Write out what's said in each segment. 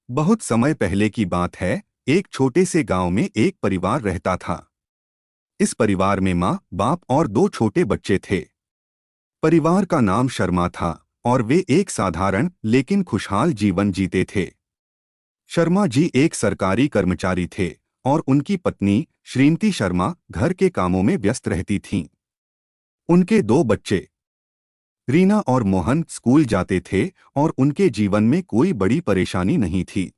बहुत समय पहले की बात है। एक छोटे से गांव में एक परिवार रहता था। इस परिवार में माँ, बाप और दो छोटे बच्चे थे। परिवार का नाम शर्मा था और वे एक साधारण लेकिन खुशहाल जीवन जीते थे। शर्मा जी एक सरकारी कर्मचारी थे और उनकी पत्नी श्रीमती शर्मा घर के कामों में व्यस्त रहती थीं। उनके दो बच्चे रीना और मोहन स्कूल जाते थे और उनके जीवन में कोई बड़ी परेशानी नहीं थी।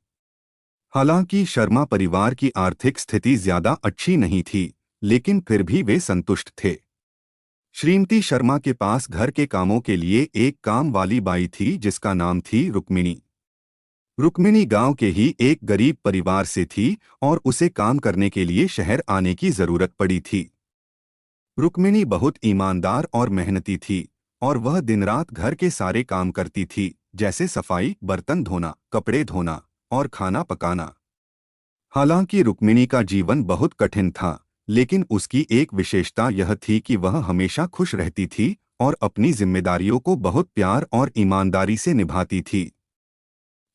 हालांकि शर्मा परिवार की आर्थिक स्थिति ज्यादा अच्छी नहीं थी, लेकिन फिर भी वे संतुष्ट थे। श्रीमती शर्मा के पास घर के कामों के लिए एक काम वाली बाई थी जिसका नाम थी रुक्मिणी। रुक्मिणी गांव के ही एक गरीब परिवार से थी और उसे काम करने के लिए शहर आने की जरूरत पड़ी थी। रुक्मिणी बहुत ईमानदार और मेहनती थी और वह दिन रात घर के सारे काम करती थी, जैसे सफाई, बर्तन धोना, कपड़े धोना और खाना पकाना। हालांकि रुक्मिणी का जीवन बहुत कठिन था, लेकिन उसकी एक विशेषता यह थी कि वह हमेशा खुश रहती थी और अपनी जिम्मेदारियों को बहुत प्यार और ईमानदारी से निभाती थी।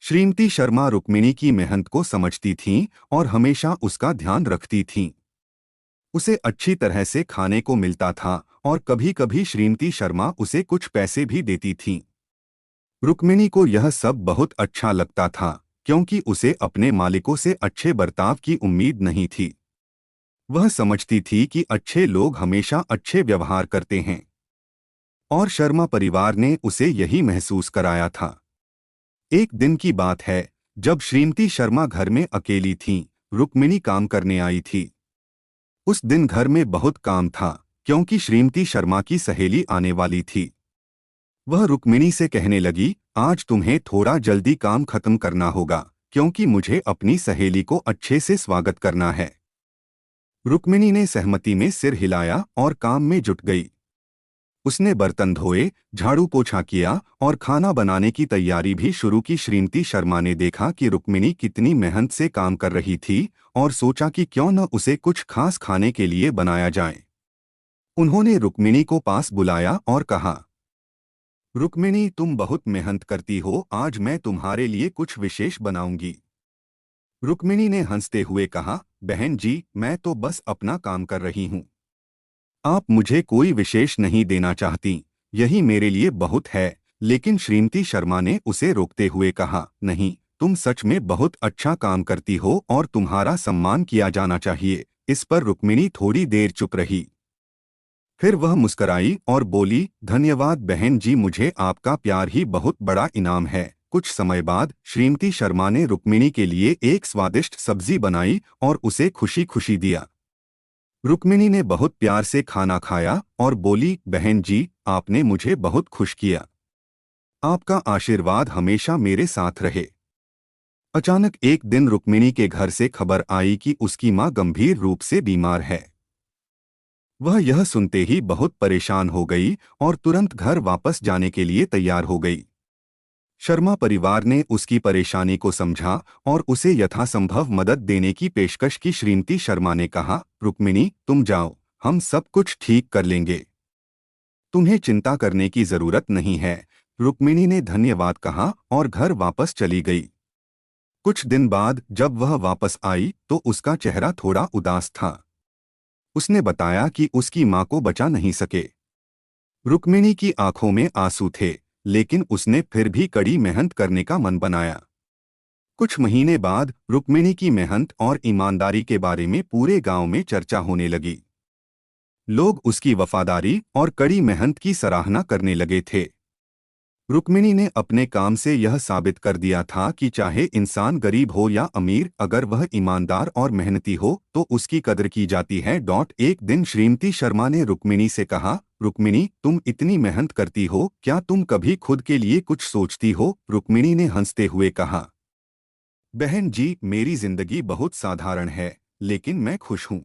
श्रीमती शर्मा रुक्मिणी की मेहनत को समझती थीं और हमेशा उसका ध्यान रखती थीं। उसे अच्छी तरह से खाने को मिलता था और कभी-कभी श्रीमती शर्मा उसे कुछ पैसे भी देती थीं। रुक्मिणी को यह सब बहुत अच्छा लगता था, क्योंकि उसे अपने मालिकों से अच्छे बर्ताव की उम्मीद नहीं थी। वह समझती थी कि अच्छे लोग हमेशा अच्छे व्यवहार करते हैं, और शर्मा परिवार ने उसे यही महसूस कराया था। एक दिन की बात है, जब श्रीमती शर्मा घर में अकेली थीं, रुक्मिणी काम करने आई थी। उस दिन घर में बहुत काम था, क्योंकि श्रीमती शर्मा की सहेली आने वाली थी। वह रुक्मिणी से कहने लगी, आज तुम्हें थोड़ा जल्दी काम खत्म करना होगा, क्योंकि मुझे अपनी सहेली को अच्छे से स्वागत करना है। रुक्मिणी ने सहमति में सिर हिलाया और काम में जुट गई। उसने बर्तन धोए, झाड़ू पोछा किया और खाना बनाने की तैयारी भी शुरू की। श्रीमती शर्मा ने देखा कि रुक्मिणी कितनी मेहनत से काम कर रही थी और सोचा कि क्यों न उसे कुछ खास खाने के लिए बनाया जाए। उन्होंने रुक्मिणी को पास बुलाया और कहा, रुक्मिणी, तुम बहुत मेहनत करती हो, आज मैं तुम्हारे लिए कुछ विशेष बनाऊंगी। रुक्मिणी ने हंसते हुए कहा, बहन जी, मैं तो बस अपना काम कर रही हूँ। आप मुझे कोई विशेष नहीं देना चाहती, यही मेरे लिए बहुत है। लेकिन श्रीमती शर्मा ने उसे रोकते हुए कहा, नहीं, तुम सच में बहुत अच्छा काम करती हो और तुम्हारा सम्मान किया जाना चाहिए। इस पर रुक्मिणी थोड़ी देर चुप रही। फिर वह मुस्कराई और बोली, धन्यवाद बहन जी, मुझे आपका प्यार ही बहुत बड़ा इनाम है। कुछ समय बाद श्रीमती शर्मा ने रुक्मिणी के लिए एक स्वादिष्ट सब्जी बनाई और उसे खुशी खुशी दिया। रुक्मिणी ने बहुत प्यार से खाना खाया और बोली, बहन जी, आपने मुझे बहुत खुश किया। आपका आशीर्वाद हमेशा मेरे साथ रहे। अचानक एक दिन रुक्मिणी के घर से खबर आई कि उसकी मां गंभीर रूप से बीमार है। वह यह सुनते ही बहुत परेशान हो गई और तुरंत घर वापस जाने के लिए तैयार हो गई। शर्मा परिवार ने उसकी परेशानी को समझा और उसे यथासंभव मदद देने की पेशकश की। श्रीमती शर्मा ने कहा, रुक्मिणी, तुम जाओ, हम सब कुछ ठीक कर लेंगे। तुम्हें चिंता करने की जरूरत नहीं है। रुक्मिणी ने धन्यवाद कहा और घर वापस चली गई। कुछ दिन बाद जब वह वापस आई तो उसका चेहरा थोड़ा उदास था। उसने बताया कि उसकी मां को बचा नहीं सके। रुक्मिणी की आंखों में आंसू थे, लेकिन उसने फिर भी कड़ी मेहनत करने का मन बनाया। कुछ महीने बाद रुक्मिणी की मेहनत और ईमानदारी के बारे में पूरे गांव में चर्चा होने लगी। लोग उसकी वफादारी और कड़ी मेहनत की सराहना करने लगे थे। रुक्मिणी ने अपने काम से यह साबित कर दिया था कि चाहे इंसान गरीब हो या अमीर, अगर वह ईमानदार और मेहनती हो तो उसकी कदर की जाती है। एक दिन श्रीमती शर्मा ने रुक्मिणी से कहा, रुक्मिणी, तुम इतनी मेहनत करती हो, क्या तुम कभी खुद के लिए कुछ सोचती हो? रुक्मिणी ने हंसते हुए कहा, बहन जी, मेरी जिंदगी बहुत साधारण है, लेकिन मैं खुश हूँ।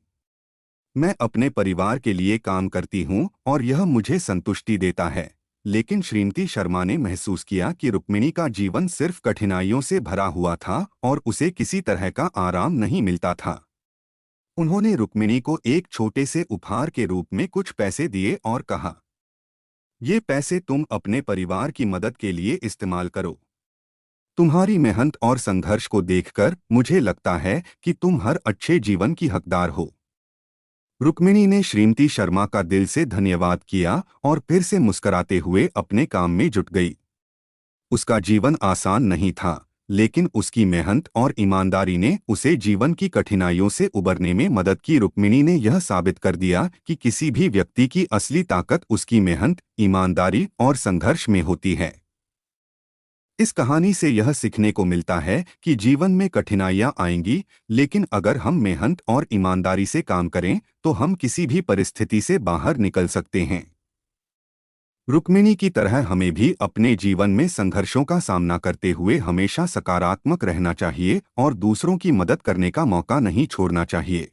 मैं अपने परिवार के लिए काम करती हूँ और यह मुझे संतुष्टि देता है। लेकिन श्रीमती शर्मा ने महसूस किया कि रुक्मिणी का जीवन सिर्फ कठिनाइयों से भरा हुआ था और उसे किसी तरह का आराम नहीं मिलता था। उन्होंने रुक्मिणी को एक छोटे से उपहार के रूप में कुछ पैसे दिए और कहा, ये पैसे तुम अपने परिवार की मदद के लिए इस्तेमाल करो। तुम्हारी मेहनत और संघर्ष को देखकर मुझे लगता है कि तुम हर अच्छे जीवन की हकदार हो। रुक्मिणी ने श्रीमती शर्मा का दिल से धन्यवाद किया और फिर से मुस्कुराते हुए अपने काम में जुट गई। उसका जीवन आसान नहीं था, लेकिन उसकी मेहनत और ईमानदारी ने उसे जीवन की कठिनाइयों से उबरने में मदद की। रुक्मिणी ने यह साबित कर दिया कि किसी भी व्यक्ति की असली ताकत उसकी मेहनत, ईमानदारी और संघर्ष में होती है। इस कहानी से यह सीखने को मिलता है कि जीवन में कठिनाइयां आएंगी, लेकिन अगर हम मेहनत और ईमानदारी से काम करें तो हम किसी भी परिस्थिति से बाहर निकल सकते हैं। रुक्मिणी की तरह हमें भी अपने जीवन में संघर्षों का सामना करते हुए हमेशा सकारात्मक रहना चाहिए और दूसरों की मदद करने का मौका नहीं छोड़ना चाहिए।